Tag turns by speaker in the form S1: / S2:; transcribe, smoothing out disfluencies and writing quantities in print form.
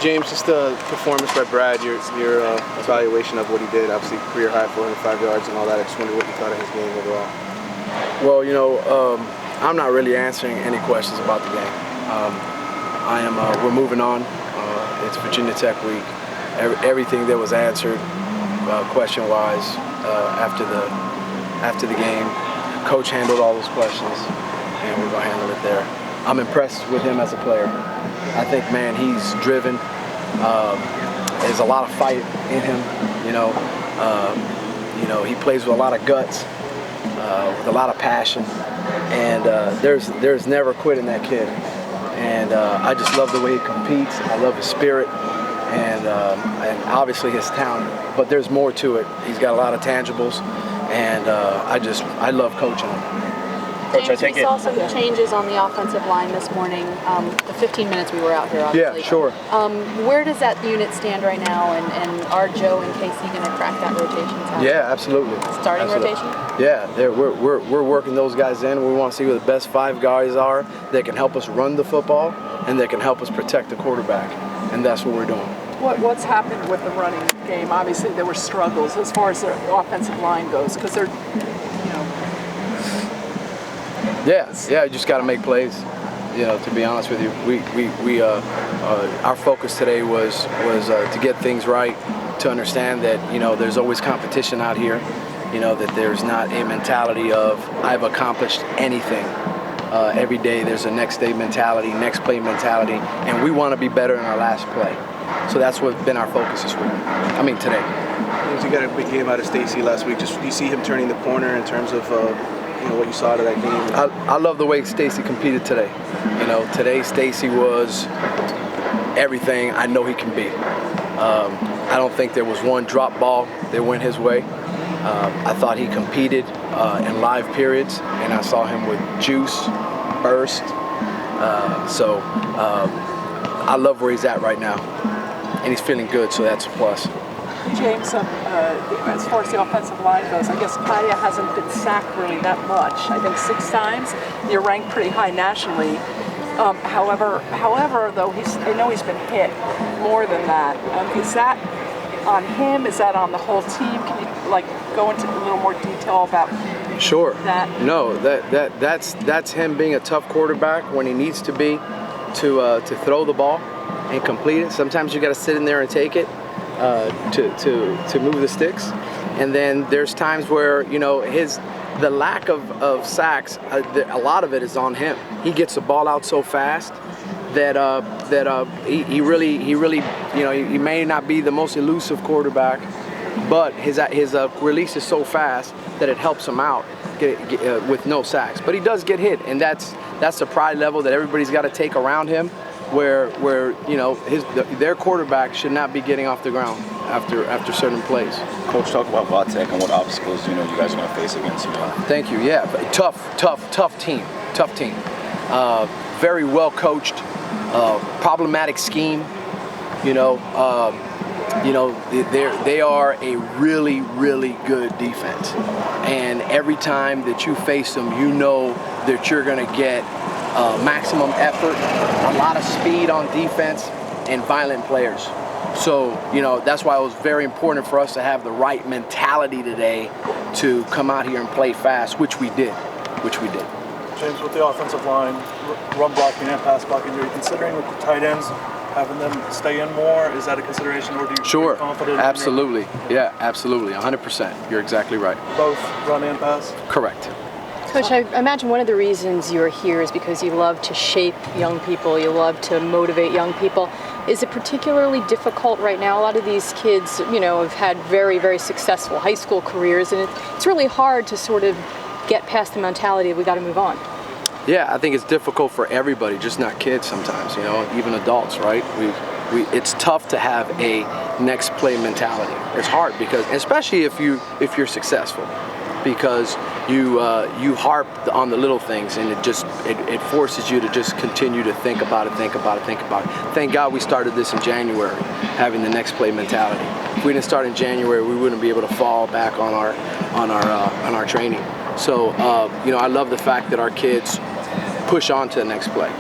S1: James, just the performance by Brad, your evaluation of what he did, obviously career high, 405 yards and all that. I just wondered what you thought of his game overall.
S2: Well, I'm not really answering any questions about the game. We're moving on. It's Virginia Tech week. Everything that was answered question-wise after the game, Coach handled all those questions, and we're gonna handle it there. I'm impressed with him as a player. I think, man, he's driven. There's a lot of fight in him. He plays with a lot of guts, with a lot of passion, and there's never quit in that kid. And I just love the way he competes. I love his spirit, and obviously his talent. But there's more to it. He's got a lot of tangibles, and I love coaching him.
S3: James, we saw some changes on the offensive line this morning. The 15 minutes we were out here, obviously.
S2: Yeah, sure.
S3: Where does that unit stand right now, and are Joe and Casey going to crack that rotation?
S2: Yeah, absolutely.
S3: Starting rotation?
S2: Yeah, we're working those guys in. We want to see who the best 5 guys are that can help us run the football and that can help us protect the quarterback, and that's what we're doing.
S4: What's happened with the running game? Obviously, there were struggles as far as the offensive line goes because they're,
S2: Yeah, you just got to make plays. To be honest with you, our focus today was to get things right, to understand that there's always competition out here. That there's not a mentality of I've accomplished anything. Every day there's a next day mentality, next play mentality, and we want to be better in our last play. So that's what's been our focus this week. Today.
S1: You got a big game out of Stacy last week. Just do you see him turning the corner in terms of what you saw out of that game?
S2: I love the way Stacy competed today. Today Stacy was everything I know he can be. I don't think there was one drop ball that went his way. I thought he competed in live periods, and I saw him with juice, burst. I love where he's at right now, and he's feeling good, so that's a plus.
S4: James, as far as the offensive line goes, I guess Kaya hasn't been sacked really that much. I think 6 times. You're ranked pretty high nationally. However, though, I know he's been hit more than that. Is that on him? Is that on the whole team? Can you go into a little more detail about that?
S2: No, that's him being a tough quarterback when he needs to be to throw the ball and complete it. Sometimes you got to sit in there and take it. To move the sticks, and then there's times where the lack of sacks, a lot of it is on him. He gets the ball out so fast that he really he may not be the most elusive quarterback, but his release is so fast that it helps him out with no sacks. But he does get hit, and that's the pride level that everybody's got to take around him. Where their quarterback should not be getting off the ground after certain plays.
S5: Coach, talk about Vatek and what obstacles you guys are going to face against him.
S2: Thank you. Yeah, tough team. Very well coached. Problematic scheme. They are a really, really good defense. And every time that you face them, you know that you're going to get maximum effort, a lot of speed on defense, and violent players. So, that's why it was very important for us to have the right mentality today to come out here and play fast, which we did.
S6: James, with the offensive line, run blocking and pass blocking, are you considering with the tight ends having them stay in more? Is that a consideration, or do you feel confident?
S2: Absolutely. Yeah, absolutely. 100%. You're exactly right.
S6: Both run and pass?
S2: Correct.
S3: Coach, I imagine one of the reasons you're here is because you love to shape young people, you love to motivate young people. Is it particularly difficult right now? A lot of these kids, have had very, very successful high school careers, and it's really hard to sort of get past the mentality of we got to move on.
S2: Yeah, I think it's difficult for everybody, just not kids sometimes, even adults, right? It's tough to have a next play mentality. It's hard because, especially if you're successful, because you harp on the little things, and it forces you to just continue to think about it. Thank God we started this in January, having the next play mentality. If we didn't start in January, we wouldn't be able to fall back on our training. So I love the fact that our kids push on to the next play.